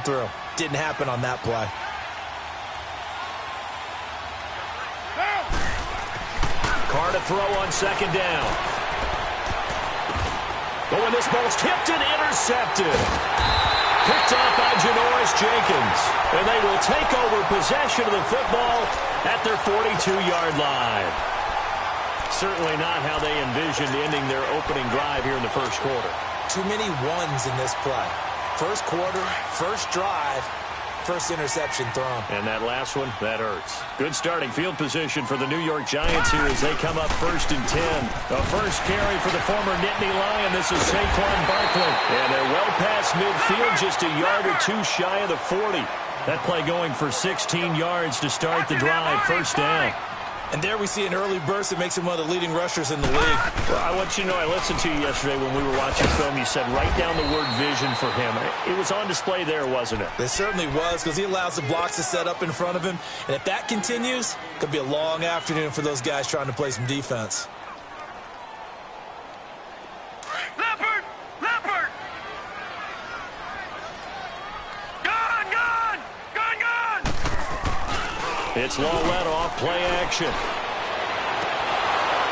through. Didn't happen on that play. Carr to throw on second down. Oh, and this ball's tipped and intercepted. Picked off by Janoris Jenkins. And they will take over possession of the football at their 42-yard line. Certainly not how they envisioned ending their opening drive here in the first quarter. Too many ones in this play. First quarter, first drive, first interception thrown. And that last one, that hurts. Good starting field position for the New York Giants here as they come up 1st and 10. The first carry for the former Nittany Lion. This is Saquon Barkley. And they're well past midfield, just a yard or two shy of the 40. That play going for 16 yards to start the drive, first down. And there we see an early burst that makes him one of the leading rushers in the league. Well, I want you to know, I listened to you yesterday when we were watching film. You said write down the word vision for him. It was on display there, wasn't it? It certainly was, because he allows the blocks to set up in front of him. And if that continues, it could be a long afternoon for those guys trying to play some defense. Leopard! Leopard! Gone! Gone! Gone! Gone! It's Lawletta off play action.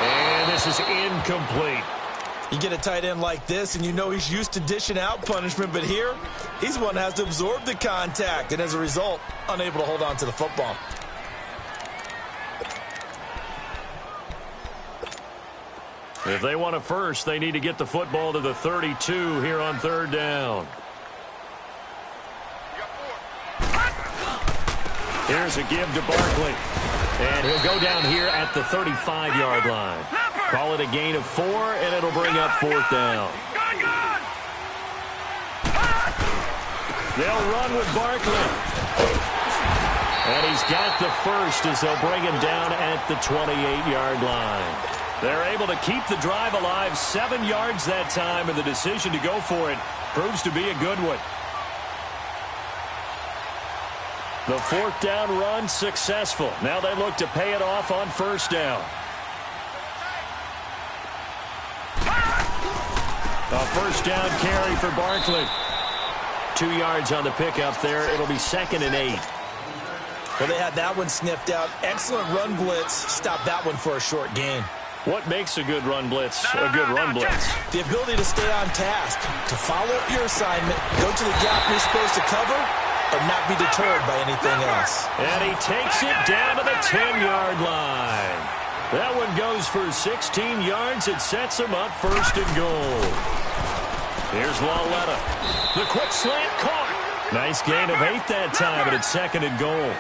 And this is incomplete. You get a tight end like this, and you know he's used to dishing out punishment, but here, he's the one that has to absorb the contact, and as a result, unable to hold on to the football. If they want a first, they need to get the football to the 32 here on third down. Here's a give to Barkley. And he'll go down here at the 35-yard line. Call it a gain of 4, and it'll bring up fourth down. They'll run with Barkley. And he's got the first as they'll bring him down at the 28-yard line. They're able to keep the drive alive, 7 yards that time, and the decision to go for it proves to be a good one. The fourth down run successful. Now they look to pay it off on first down. A first down carry for Barkley. 2 yards on the pickup there. It'll be 2nd and 8. Well, they had that one sniffed out. Excellent run blitz. Stopped that one for a short gain. What makes a good run blitz a good run blitz? The ability to stay on task, to follow up your assignment, go to the gap you're supposed to cover, and not be deterred by anything else. And he takes it down to the 10-yard line. That one goes for 16 yards. It sets him up 1st and goal. Here's Lawletta. The quick slant caught. Nice gain of 8 that time, and it's 2nd and goal.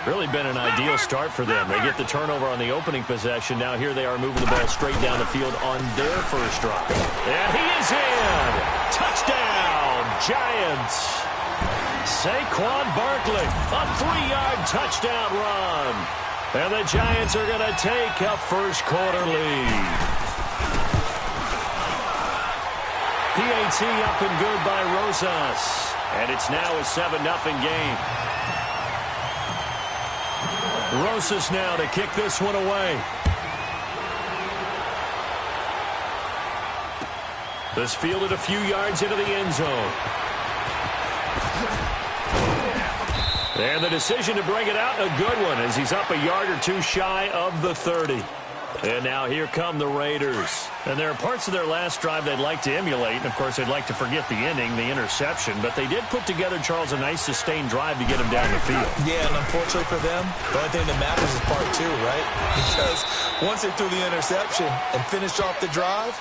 Really been an ideal start for them. They get the turnover on the opening possession. Now here they are moving the ball straight down the field on their first drive. And he is in. Touchdown, Giants. Saquon Barkley, a 3-yard touchdown run. And the Giants are going to take a first quarter lead. PAT up and good by Rosas. And it's now a 7-0 game. Rosas now to kick this one away. This fielded a few yards into the end zone. And the decision to bring it out, a good one, as he's up a yard or two shy of the 30. And now here come the Raiders. And there are parts of their last drive they'd like to emulate. And, of course, they'd like to forget the ending, the interception. But they did put together, Charles, a nice sustained drive to get him down the field. Yeah, and unfortunately for them, the only thing that matters is part 2, right? Because once they threw the interception and finished off the drive,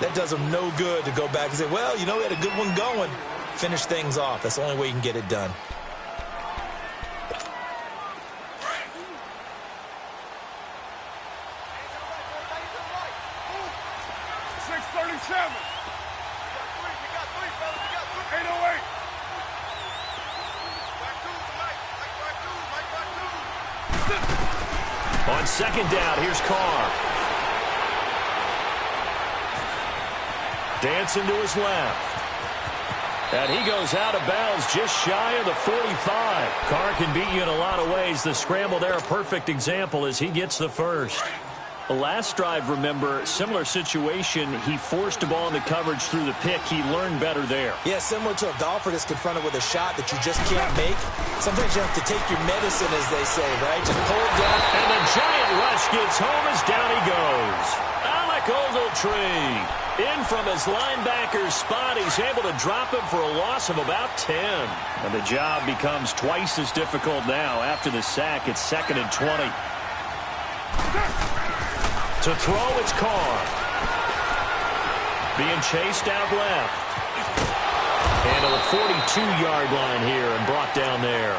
that does them no good to go back and say, well, you know, we had a good one going. Finish things off. That's the only way you can get it done. On second down, here's Carr. Dancing to his left. And he goes out of bounds just shy of the 45. Carr can beat you in a lot of ways. The scramble there, a perfect example as he gets the first. Last drive, remember, similar situation. He forced a ball into coverage through the pick. He learned better there. Yeah, similar to a golfer that's confronted with a shot that you just can't make. Sometimes you have to take your medicine, as they say, right? Just pull it down. And the giant rush gets home as down he goes. Alec Ogletree in from his linebacker's spot. He's able to drop him for a loss of about 10. And the job becomes twice as difficult now. After the sack, it's 2nd and 20. To throw, it's Carr. Being chased out left. And to the 42-yard line here and brought down there.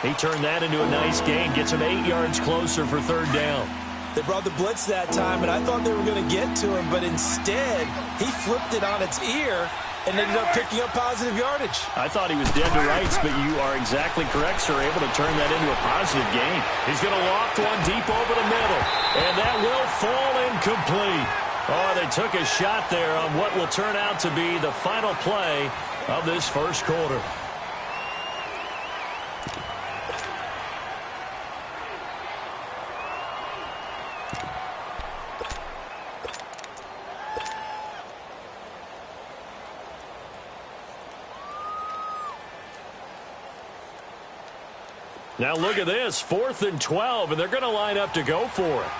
He turned that into a nice gain. Gets him 8 yards closer for 3rd down. They brought the blitz that time, and I thought they were going to get to him, but instead, he flipped it on its ear and ended up picking up positive yardage. I thought he was dead to rights, but you are exactly correct, sir. Able to turn that into a positive gain. He's going to loft one deep over the middle, and that will fall incomplete. Oh, they took a shot there on what will turn out to be the final play of this first quarter. Now look at this, 4th and 12, and they're going to line up to go for it.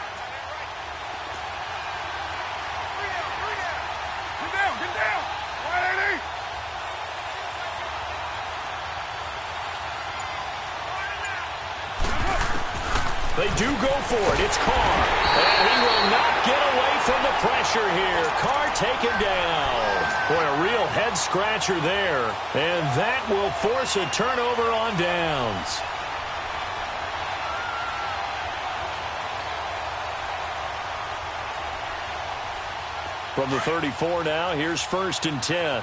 Get down! 180! They do go for it. It's Carr. And he will not get away from the pressure here. Carr taken down. Boy, a real head-scratcher there. And that will force a turnover on downs. From the 34 now, here's 1st and 10.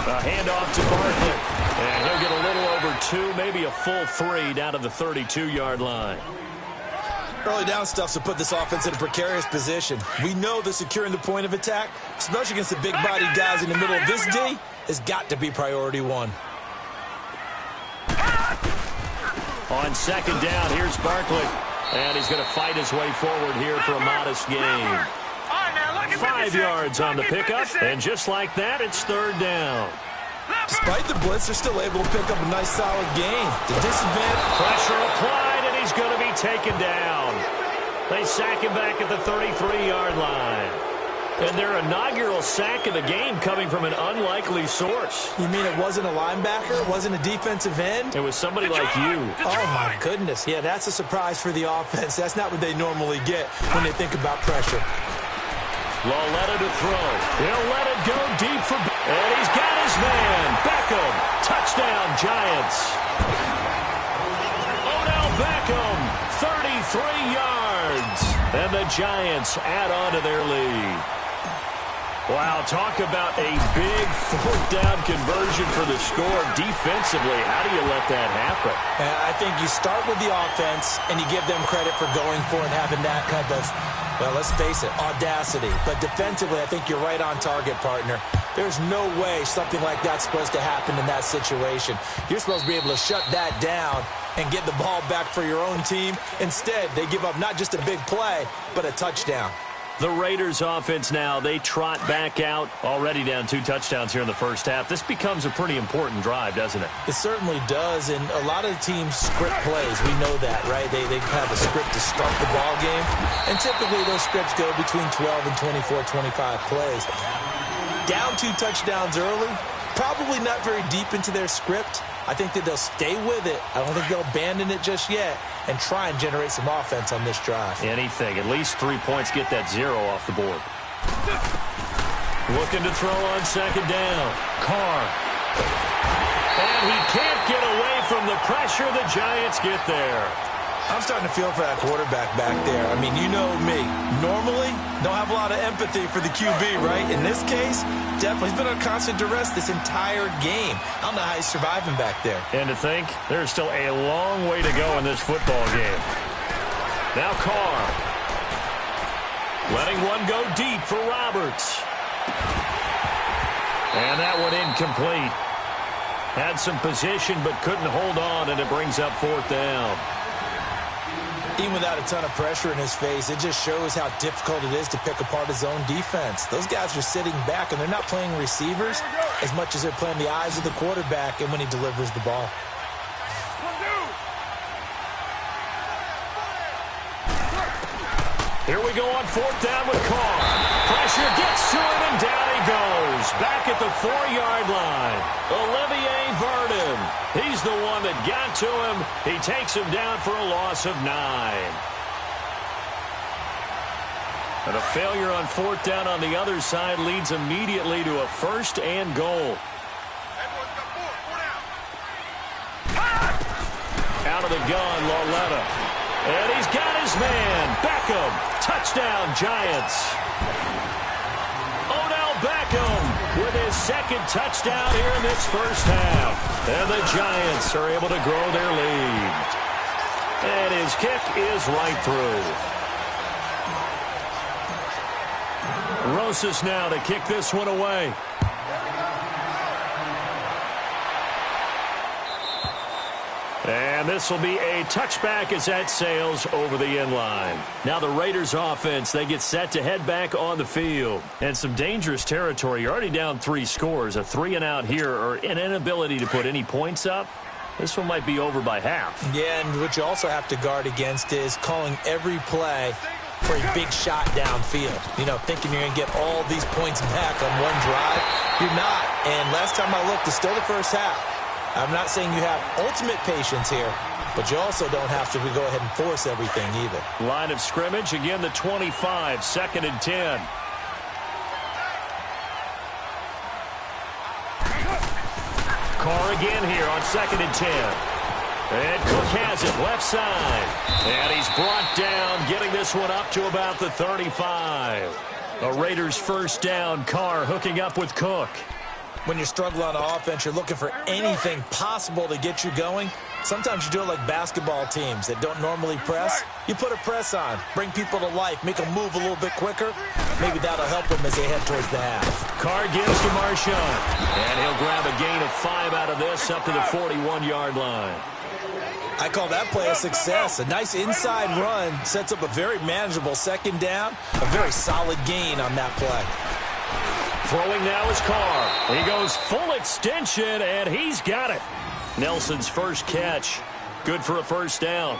A handoff to Barkley. And he'll get a little over 2, maybe a full 3 down to the 32-yard line. Early down stuff to put this offense in a precarious position. We know that securing the point of attack, especially against the big-bodied guys in the middle of this D, has got to be priority 1. On 2nd down, here's Barkley. And he's going to fight his way forward here for a modest gain. 5 yards on the pickup, and just like that, it's 3rd down. Despite the blitz, they're still able to pick up a nice, solid gain. The disadvantage. Pressure applied, and he's going to be taken down. They sack him back at the 33-yard line. And their inaugural sack of the game coming from an unlikely source. You mean it wasn't a linebacker? It wasn't a defensive end? It was somebody like you. Oh, my goodness. Yeah, that's a surprise for the offense. That's not what they normally get when they think about pressure. Lauletta to throw. He'll let it go deep for... And he's got his man. Beckham. Touchdown, Giants. Odell Beckham, 33 yards. And the Giants add on to their lead. Wow, talk about a big 4th down conversion for the score. Defensively, how do you let that happen? I think you start with the offense, and you give them credit for going for it and having that kind of, well, let's face it, audacity. But defensively, I think you're right on target, partner. There's no way something like that's supposed to happen in that situation. You're supposed to be able to shut that down and get the ball back for your own team. Instead, they give up not just a big play, but a touchdown. The Raiders offense now, they trot back out, already down 2 touchdowns here in the first half. This becomes a pretty important drive, doesn't it? It certainly does, and a lot of teams script plays. We know that, right? They have a script to start the ball game, and typically those scripts go between 12 and 24, 25 plays. Down 2 touchdowns early, probably not very deep into their script. I think that they'll stay with it. I don't think they'll abandon it just yet and try and generate some offense on this drive. Anything. At least 3 points, get that 0 off the board. Looking to throw on 2nd down. Carr. And he can't get away from the pressure. The Giants get there. I'm starting to feel for that quarterback back there. I mean, you know me. Normally, don't have a lot of empathy for the QB, right? In this case, definitely. He's been under constant duress this entire game. I don't know how he's surviving back there. And to think, there's still a long way to go in this football game. Now Carr. Letting one go deep for Roberts. And that one incomplete. Had some position but couldn't hold on, and it brings up 4th down. Even without a ton of pressure in his face, it just shows how difficult it is to pick apart his own defense. Those guys are sitting back, and they're not playing receivers as much as they're playing the eyes of the quarterback and when he delivers the ball. Here we go on 4th down with Carr. Pressure gets to him, and down he goes. Back at the 4-yard line. Olivier Vernon. He's the one that got to him. He takes him down for a loss of 9. And a failure on 4th down on the other side leads immediately to a 1st and goal. Out of the gun, Lauletta. And he's got his man. Beckham. Touchdown, Giants. Odell Beckham with his 2nd touchdown here in this first half. And the Giants are able to grow their lead. And his kick is right through. Rosas now to kick this one away. And this will be a touchback as that sails over the end line. Now the Raiders offense, they get set to head back on the field. And some dangerous territory. You're already down 3 scores. A 3-and-out here, or an inability to put any points up. This one might be over by half. Yeah, and what you also have to guard against is calling every play for a big shot downfield. You know, thinking you're going to get all these points back on one drive. You're not. And last time I looked, it's still the first half. I'm not saying you have ultimate patience here, but you also don't have to go ahead and force everything either. Line of scrimmage, again the 25, 2nd and 10. Carr again here on 2nd and 10. And Cook has it, left side. And he's brought down, getting this one up to about the 35. A Raiders 1st down, Carr hooking up with Cook. When you're struggling on offense, you're looking for anything possible to get you going. Sometimes you do it like basketball teams that don't normally press. You put a press on, bring people to life, make them move a little bit quicker. Maybe that'll help them as they head towards the half. Carr gives to Marshawn. And he'll grab a gain of 5 out of this up to the 41-yard line. I call that play a success. A nice inside run sets up a very manageable 2nd down. A very solid gain on that play. Throwing now is Carr. He goes full extension, and he's got it. Nelson's first catch. Good for a 1st down.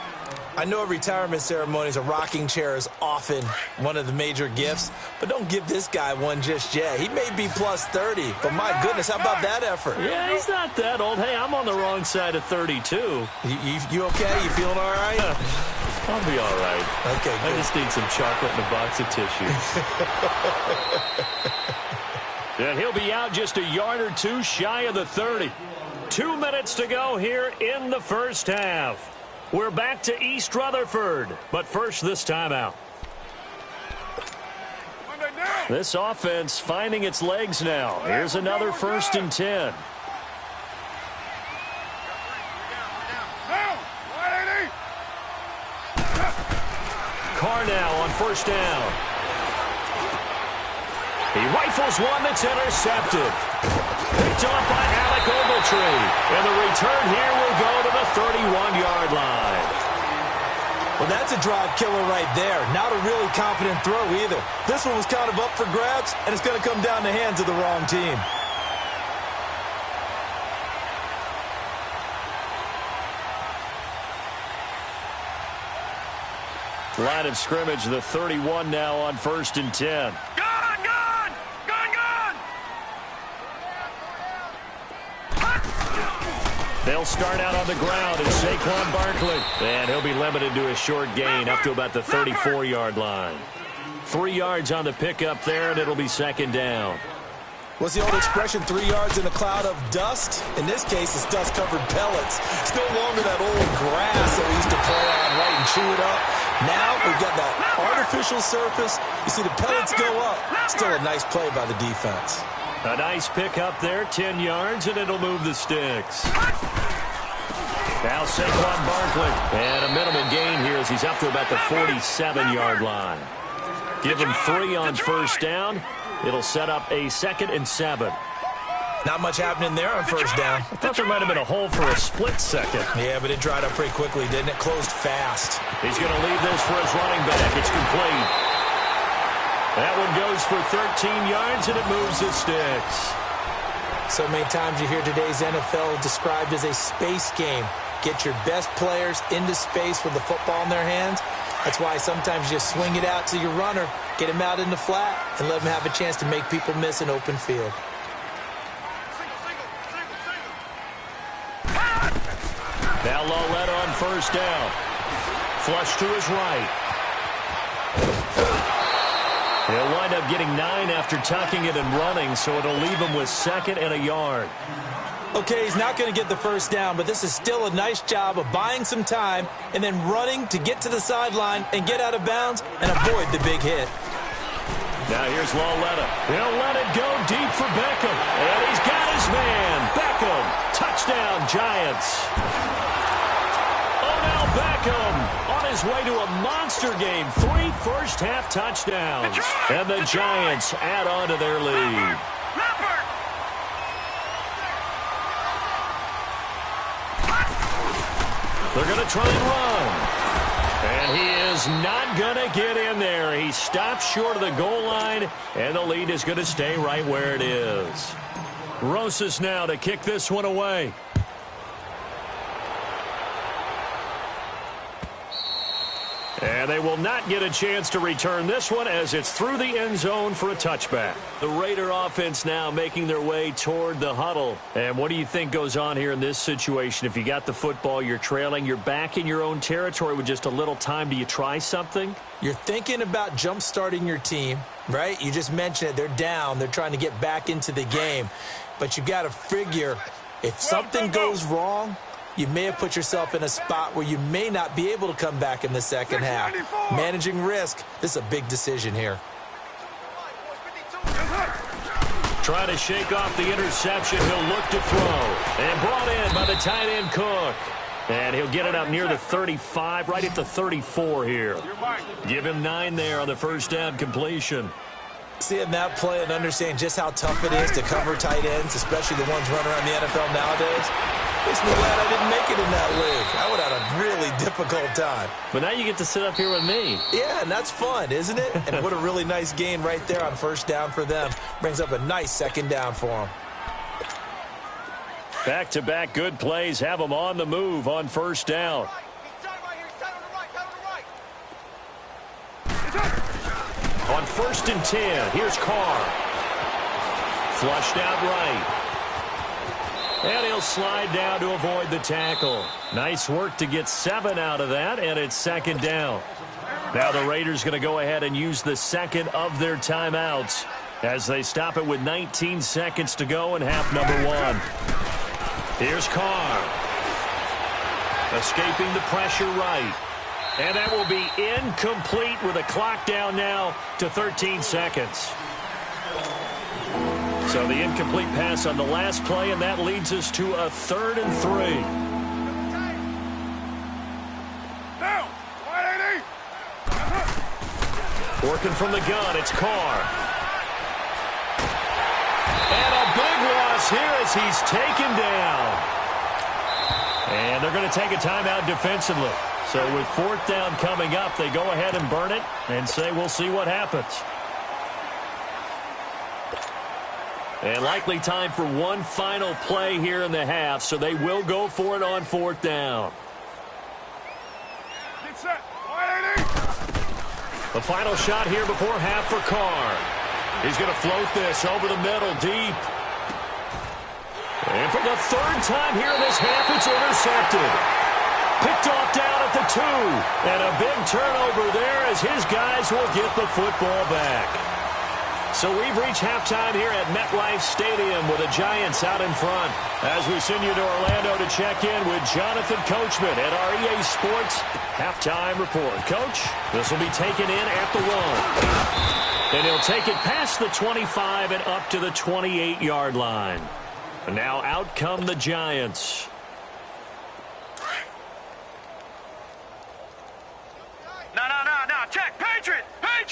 I know at retirement ceremonies, a rocking chair is often one of the major gifts, but don't give this guy one just yet. He may be plus 30, but my goodness, how about that effort? Yeah, he's not that old. Hey, I'm on the wrong side of 32. You okay? You feeling all right? I'll be all right. Okay, good. I just need some chocolate and a box of tissues. And he'll be out just a yard or 2 shy of the 30. 2 minutes to go here in the first half. We're back to East Rutherford, but first this timeout. This offense finding its legs now. Here's another 1st and 10. Carr now on 1st down. He rifles one that's intercepted. Picked off by Alec Ogletree. And the return here will go to the 31-yard line. Well, that's a drive killer right there. Not a really confident throw either. This one was kind of up for grabs, and it's going to come down the hands of the wrong team. Line of scrimmage, the 31 now on 1st and 10. They'll start out on the ground, and Saquon Barkley. And he'll be limited to a short gain up to about the 34-yard line. 3 yards on the pickup there, and it'll be 2nd down. What's the old expression, 3 yards in a cloud of dust? In this case, it's dust-covered pellets. It's no longer that old grass that we used to play on, right, and chew it up. Now we've got that artificial surface. You see the pellets go up. Still a nice play by the defense. A nice pick up there, 10 yards, and it'll move the sticks. Now Saquon Barkley. And a minimal gain here as he's up to about the 47-yard line. Give him 3 on 1st down. It'll set up a 2nd and 7. Not much happening there on first down. I thought there might have been a hole for a split second. Yeah, but it dried up pretty quickly, didn't it? Closed fast. He's going to leave this for his running back. It's complete. That one goes for 13 yards, and it moves the sticks. So many times you hear today's NFL described as a space game. Get your best players into space with the football in their hands. That's why sometimes you just swing it out to your runner, get him out in the flat, and let him have a chance to make people miss an open field. Now Lawletta on first down. Flush to his right. He'll wind up getting 9 after tucking it and running, so it'll leave him with 2nd and a yard. Okay, he's not going to get the first down, but this is still a nice job of buying some time and then running to get to the sideline and get out of bounds and avoid the big hit. Now here's Lawletta. He'll let it go deep for Beckham. And he's got his man. Beckham. Touchdown, Giants. Odell Beckham on his way to a monster game. 3 first-half touchdowns. And the Giants add on to their lead. They're going to try and run. And he is not going to get in there. He stops short of the goal line, and the lead is going to stay right where it is. Rosas now to kick this one away. And they will not get a chance to return this one as it's through the end zone for a touchback. The Raider offense now making their way toward the huddle. And what do you think goes on here in this situation? If you got the football, you're trailing, you're back in your own territory with just a little time. Do you try something? You're thinking about jump-starting your team, right? You just mentioned it. They're down. They're trying to get back into the game. But you've got to figure if something goes wrong, you may have put yourself in a spot where you may not be able to come back in the second half. Managing risk, this is a big decision here. Trying to shake off the interception. He'll look to throw. And brought in by the tight end Cook. And he'll get it up near the 35, right at the 34 here. Give him 9 there on the first down completion. Seeing that play and understanding just how tough it is to cover tight ends, especially the ones running around the NFL nowadays, makes me glad I didn't make it in that league. I would have had a really difficult time. But now you get to sit up here with me. Yeah, and that's fun, isn't it? And what a really nice gain right there on first down for them. Brings up a nice second down for them. Back-to-back good plays have them on the move on first down. On 1st and 10, here's Carr. Flushed out right. And he'll slide down to avoid the tackle. Nice work to get 7 out of that, and it's second down. Now the Raiders going to go ahead and use the second of their timeouts as they stop it with 19 seconds to go in half number 1. Here's Carr. Escaping the pressure right. And that will be incomplete with a clock down now to 13 seconds. So the incomplete pass on the last play, and that leads us to a 3rd and 3. Down. Wide 80. Working from the gun, it's Carr. And a big loss here as he's taken down. And they're going to take a timeout defensively. So with 4th down coming up, they go ahead and burn it and say we'll see what happens. And likely time for one final play here in the half, so they will go for it on 4th down. Get set. Wide 80. The final shot here before half for Carr. He's going to float this over the middle deep. And for the 3rd time here in this half, it's intercepted. Picked off down at the 2. And a big turnover there as his guys will get the football back. So we've reached halftime here at MetLife Stadium with the Giants out in front. As we send you to Orlando to check in with Jonathan Coachman at our EA Sports Halftime Report. Coach, this will be taken in at the 1. And he'll take it past the 25 and up to the 28-yard line. And now out come the Giants. No. Check. Patriot. Hey.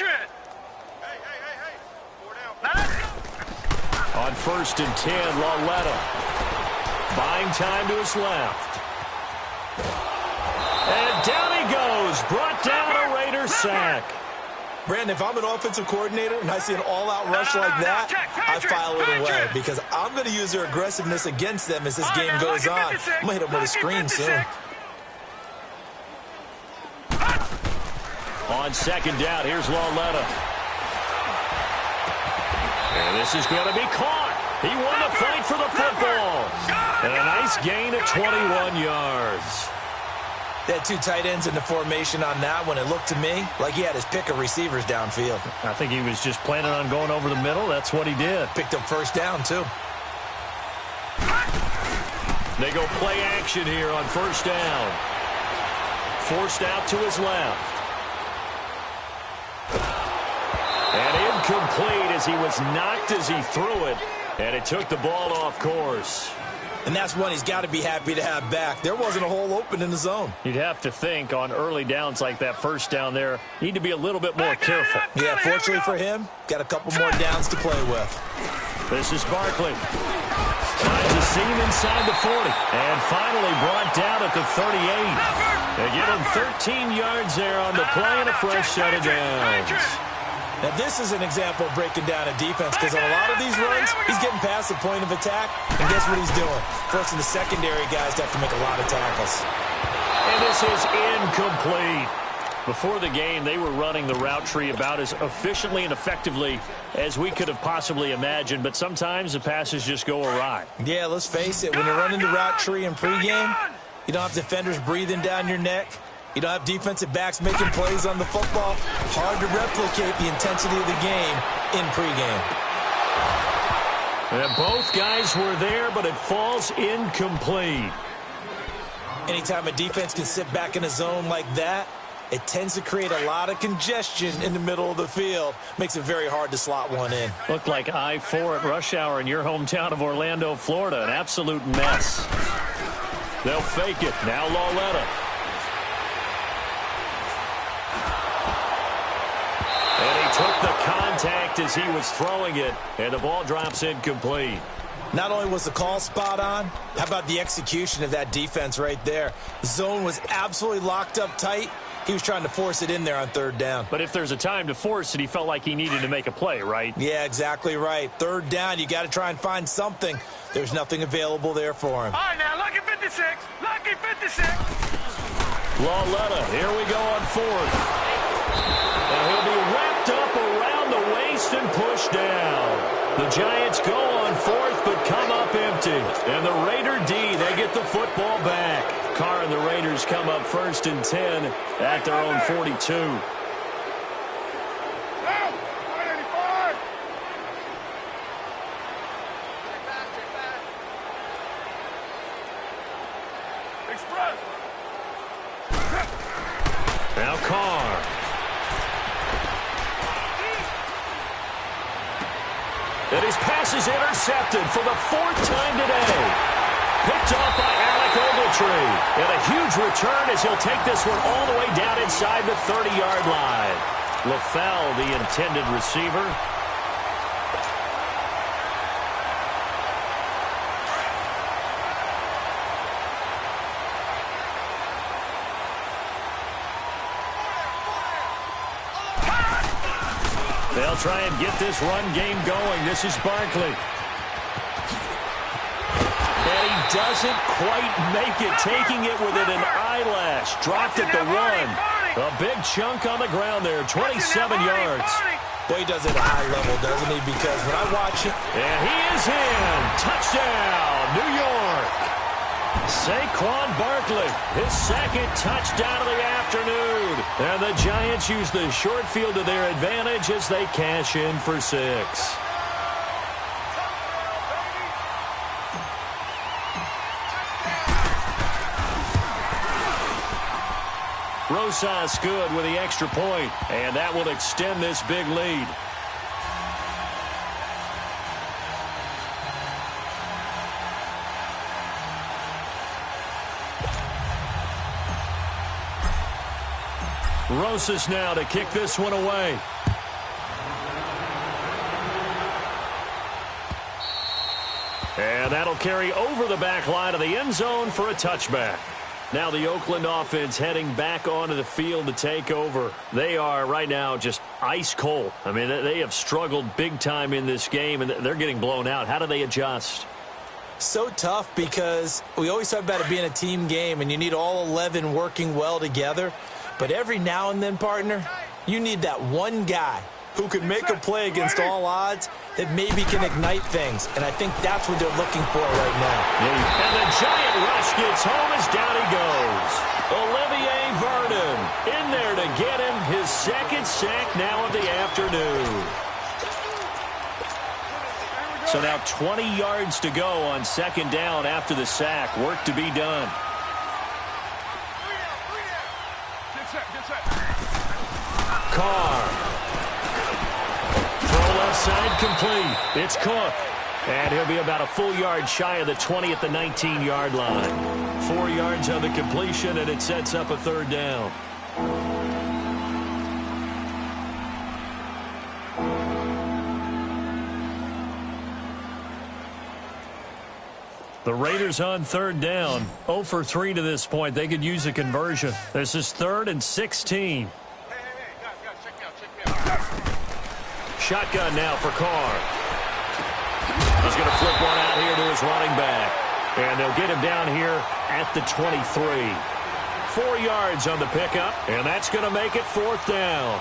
4 down. On 1st and 10, Lauletta. Buying time to his left. And down he goes. Brought down a Raider sack. Brandon, if I'm an offensive coordinator and I see an all-out rush like that, I file it away because I'm going to use their aggressiveness against them as this game goes on. I'm going to hit them with a screen soon. On 2nd down, here's Lauletta. And this is going to be caught. He won the fight for the football. And a nice gain of 21 yards. They had 2 tight ends in the formation on that one. It looked to me like he had his pick of receivers downfield. I think he was just planning on going over the middle. That's what he did. Picked up 1st down, too. They go play action here on 1st down. Forced out to his left. And incomplete as he was knocked as he threw it. And it took the ball off course. And that's one he's got to be happy to have back. There wasn't a hole open in the zone. You'd have to think on early downs like that 1st down there, need to be a little bit more careful. Yeah, fortunately for him, got a couple more downs to play with. This is Barkley. Finds a seam inside the 40. And finally brought down at the 38. They give him 13 yards there on the play and a fresh set of downs. Now, this is an example of breaking down a defense because on a lot of these runs, he's getting past the point of attack, and guess what he's doing? Forcing the secondary guys to have to make a lot of tackles. And this is incomplete. Before the game, they were running the route tree about as efficiently and effectively as we could have possibly imagined, but sometimes the passes just go awry. Yeah, let's face it, when you're running the route tree in pregame, you don't have defenders breathing down your neck. You don't have defensive backs making plays on the football. Hard to replicate the intensity of the game in pregame. And both guys were there, but it falls incomplete. Anytime a defense can sit back in a zone like that, it tends to create a lot of congestion in the middle of the field. Makes it very hard to slot one in. Looked like I-4 at rush hour in your hometown of Orlando, Florida. An absolute mess. They'll fake it. Now Lauletta. And he took the contact as he was throwing it, and the ball drops incomplete. Not only was the call spot on, how about the execution of that defense right there? The zone was absolutely locked up tight. He was trying to force it in there on 3rd down. But if there's a time to force it, he felt like he needed to make a play, right? Yeah, exactly right. 3rd down, you got to try and find something. There's nothing available there for him. All right, now, lucky 56. Lucky 56. Lauletta, here we go on 4th. And he'll be wrapped up around the waist and pushed down. The Giants go on 4th, but come up empty. And the Raider D, they get the football back. Carr and the Raiders come up 1st and 10 at their own 42. Now Carr. And his pass is intercepted for the 4th time today. Picked off by Alec Ogletree. And a huge return as he'll take this one all the way down inside the 30-yard line. LaFell, the intended receiver. They'll try and get this run game going. This is Barkley. And he doesn't quite make it, taking it within an eyelash. Dropped at the 1. A big chunk on the ground there, 27 yards. Boy, he does it at a high level, doesn't he? Because when I watch it... And he is in. Touchdown, New York. Saquon Barkley, his 2nd touchdown of the afternoon. And the Giants use the short field to their advantage as they cash in for 6. Rosas good with the extra point, and that will extend this big lead. Rosas now to kick this one away. And that'll carry over the back line of the end zone for a touchback. Now the Oakland offense heading back onto the field to take over. They are right now just ice cold. I mean, they have struggled big time in this game, and they're getting blown out. How do they adjust? So tough because we always talk about it being a team game, and you need all 11 working well together. But every now and then, partner, you need that one guy who can make a play against all odds that maybe can ignite things. And I think that's what they're looking for right now. And the giant rush gets home as down he goes. Olivier Vernon in there to get him his second sack now of the afternoon. So now 20 yards to go on second down after the sack. Work to be done. Carr. Throw left side complete. It's Cook. And he'll be about a full yard shy of the 20 at the 19-yard line. 4 yards on the completion, and it sets up a third down. The Raiders on third down. 0 for 3 to this point. They could use a conversion. This is 3rd and 16. Shotgun now for Carr. He's going to flip one out here to his running back. And they'll get him down here at the 23. 4 yards on the pickup, and that's going to make it 4th down.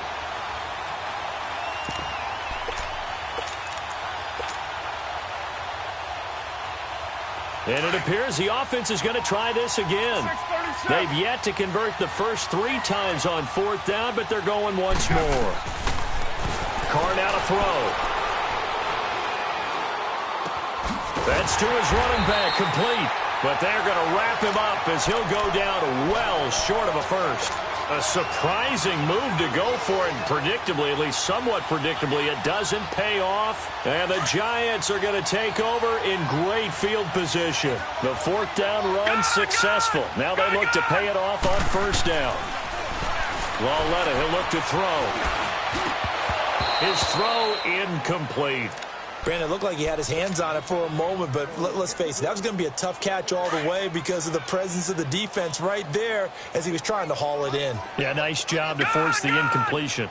And it appears the offense is going to try this again. They've yet to convert the first 3 times on 4th down, but they're going once more. Carr now to throw. That's to his running back, complete. But they're going to wrap him up as he'll go down well short of a first. A surprising move to go for it, and predictably, at least somewhat predictably, it doesn't pay off. And the Giants are going to take over in great field position. The 4th down run successful. Now they look to pay it off on 1st down. Lauletta, he'll look to throw. His throw incomplete. Brandon, it looked like he had his hands on it for a moment, but let's face it, that was going to be a tough catch all the way because of the presence of the defense right there as he was trying to haul it in. Yeah, nice job to force the incompletion.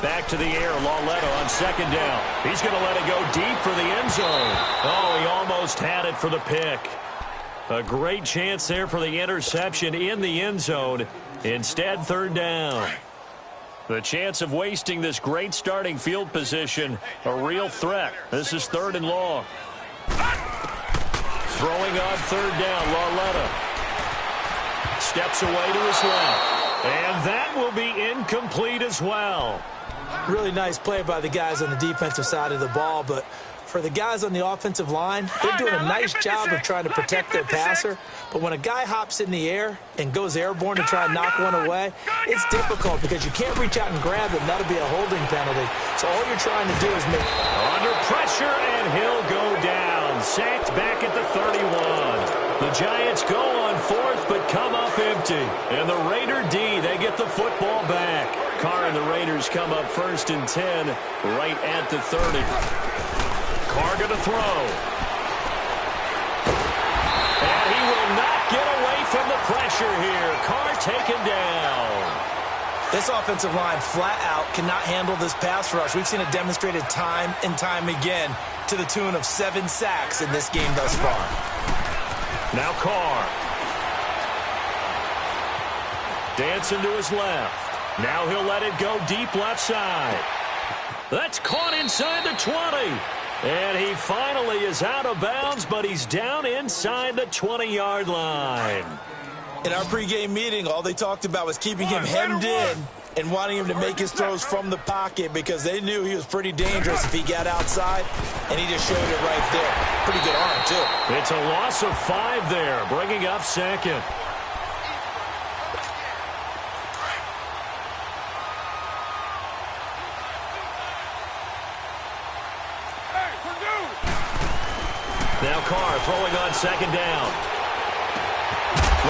Back to the air, Lauletta on 2nd down. He's going to let it go deep for the end zone. Oh, he almost had it for the pick. A great chance there for the interception in the end zone. Instead, 3rd down. The chance of wasting this great starting field position, a real threat. This is 3rd and long. Throwing on 3rd down, Lauletta. Steps away to his left. And that will be incomplete as well. Really nice play by the guys on the defensive side of the ball, but for the guys on the offensive line, they're doing a nice job of trying to protect their passer. But when a guy hops in the air and goes airborne to try and knock one away, it's difficult because you can't reach out and grab him. That'll be a holding penalty. So all you're trying to do is make... Under pressure, and he'll go down. Sacked back at the 31. The Giants go on 4th, but come up empty. And the Raider D, they get the football back. Carr and the Raiders come up 1st and 10, right at the 30. Carr going to throw. And he will not get away from the pressure here. Carr taken down. This offensive line flat out cannot handle this pass rush. We've seen it demonstrated time and time again to the tune of 7 sacks in this game thus far. Now Carr. Dancing to his left. Now he'll let it go deep left side. That's caught inside the 20. And he finally is out of bounds, but he's down inside the 20-yard line. In our pregame meeting, all they talked about was keeping him hemmed in and wanting him to make his throws from the pocket because they knew he was pretty dangerous if he got outside, and he just showed it right there. Pretty good arm, too. It's a loss of 5 there, bringing up 2nd. Now Carr throwing on 2nd down.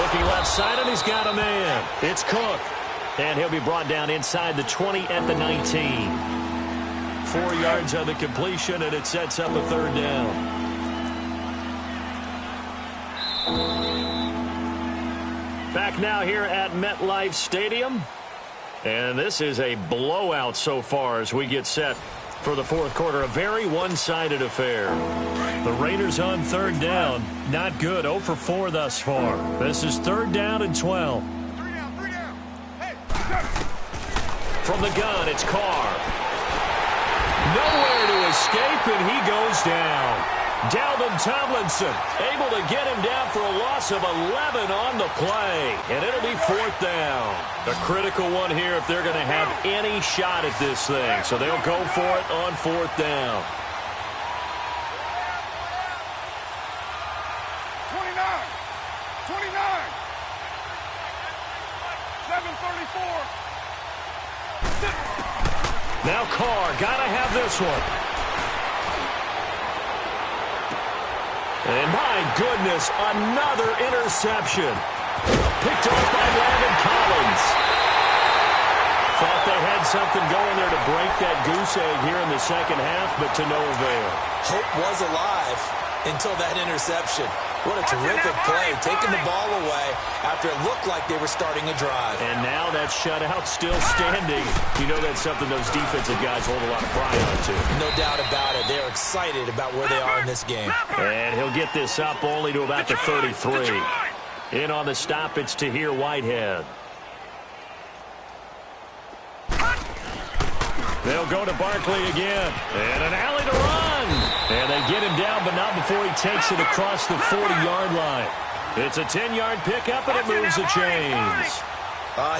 Looking left side, and he's got a man. It's Cook. And he'll be brought down inside the 20 at the 19. 4 yards on the completion, and it sets up a third down. Back now here at MetLife Stadium. And this is a blowout so far as we get set for the fourth quarter. A very one-sided affair. The Raiders on third down. Not good. 0 for 4 thus far. This is third down and 12. Hey. From the gun, it's Carr. Nowhere to escape, and he goes down. Dalvin Tomlinson able to get him down for a loss of 11 on the play. And it'll be fourth down. A critical one here if they're going to have any shot at this thing. So they'll go for it on fourth down. 29. 7:34. Now Carr, got to have this one. And my goodness, another interception. Picked off by Landon Collins. Thought they had something going there to break that goose egg here in the second half, but to no avail. Hope was alive until that interception. What a terrific play, taking the ball away after it looked like they were starting a drive. And now that shutout still standing. You know that's something those defensive guys hold a lot of pride on, too. No doubt about it. They're excited about where they are in this game. And he'll get this up only to about the 33. In on the stop, it's Tahir Whitehead. They'll go to Barkley again. And an alley to run. And they get him down, but not before he takes it across the 40-yard line. It's a 10-yard pickup, and it moves the chains.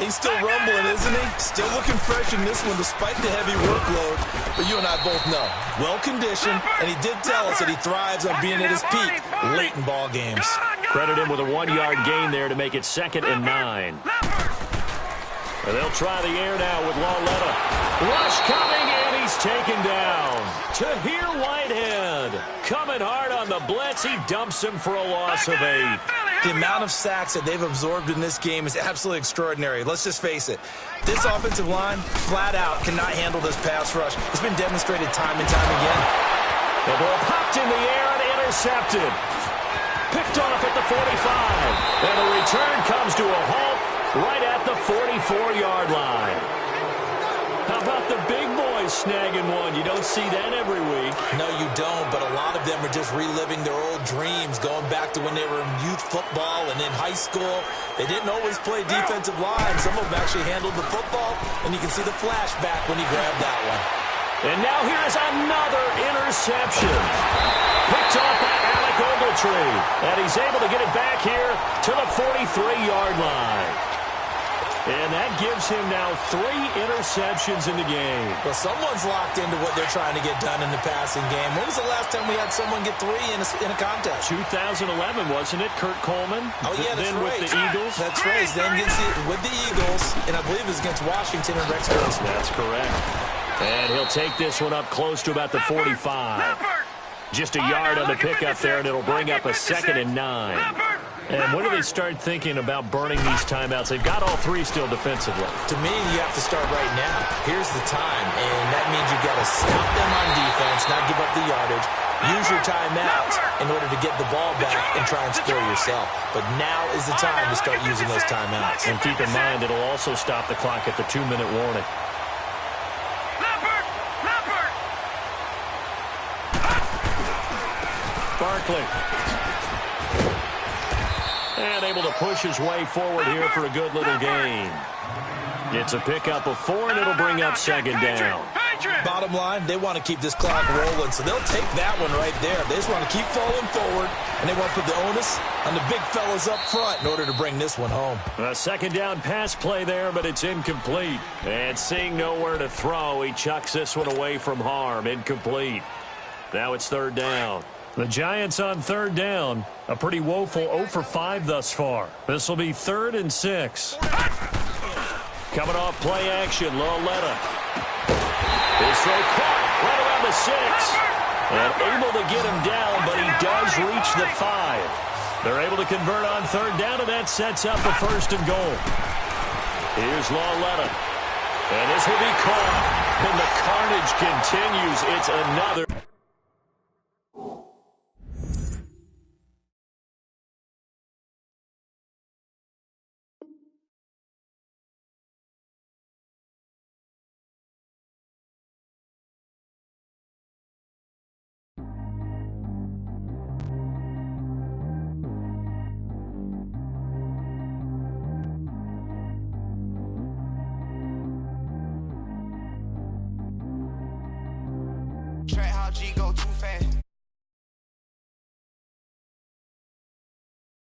He's still rumbling, isn't he? Still looking fresh in this one despite the heavy workload. But you and I both know, well-conditioned, and he did tell us that he thrives on being at his peak late in ball games. Credit him with a 1-yard gain there to make it 2nd and 9. And they'll try the air now with Lawletta. Rush coming, and he's taken down. Tahir Whitehead coming hard on the blitz. He dumps him for a loss of 8. The amount of sacks that they've absorbed in this game is absolutely extraordinary. Let's just face it. This offensive line, flat out, cannot handle this pass rush. It's been demonstrated time and time again. The ball popped in the air and intercepted. Picked off at the 45. And the return comes to a halt right at the 44-yard line. How about the big boys snagging one? You don't see that every week. No, you don't, but a lot of them are just reliving their old dreams, going back to when they were in youth football and in high school. They didn't always play defensive line. Some of them actually handled the football, and you can see the flashback when he grabbed that one. And now here's another interception. Picked off by Alec Ogletree. And he's able to get it back here to the 43-yard line. And that gives him now 3 interceptions in the game. Well, someone's locked into what they're trying to get done in the passing game. When was the last time we had someone get 3 in a contest? 2011, wasn't it? Kurt Coleman? Oh, yeah, that's then right. With the Eagles? That's right. Then gets it with the Eagles, and I believe it was against Washington and Rex Grossman. That's correct. And he'll take this one up close to about the 45. Just a yard on the pickup there, and it'll bring up a 2nd and 9. And when do they start thinking about burning these timeouts? They've got all 3 still defensively. To me, you have to start right now. Here's the time, and that means you've got to stop them on defense, not give up the yardage. Use your timeouts in order to get the ball back and try and score yourself. But now is the time to start using those timeouts. And keep in mind, it'll also stop the clock at the 2-minute warning. Barkley. And able to push his way forward here for a good little gain. It's a pickup of 4, and it'll bring up 2nd down. Bottom line, they want to keep this clock rolling, so they'll take that one right there. They just want to keep falling forward, and they want to put the onus on the big fellas up front in order to bring this one home. A 2nd down pass play there, but it's incomplete. And seeing nowhere to throw, he chucks this one away from harm. Incomplete. Now it's 3rd down. The Giants on 3rd down. A pretty woeful 0 for 5 thus far. This will be 3rd and 6. Coming off play action, Lawletta. His throw caught right around the 6. And able to get him down, but he does reach the 5. They're able to convert on 3rd down, and that sets up a 1st and goal. Here's Lawletta. And this will be caught. And the carnage continues. It's another.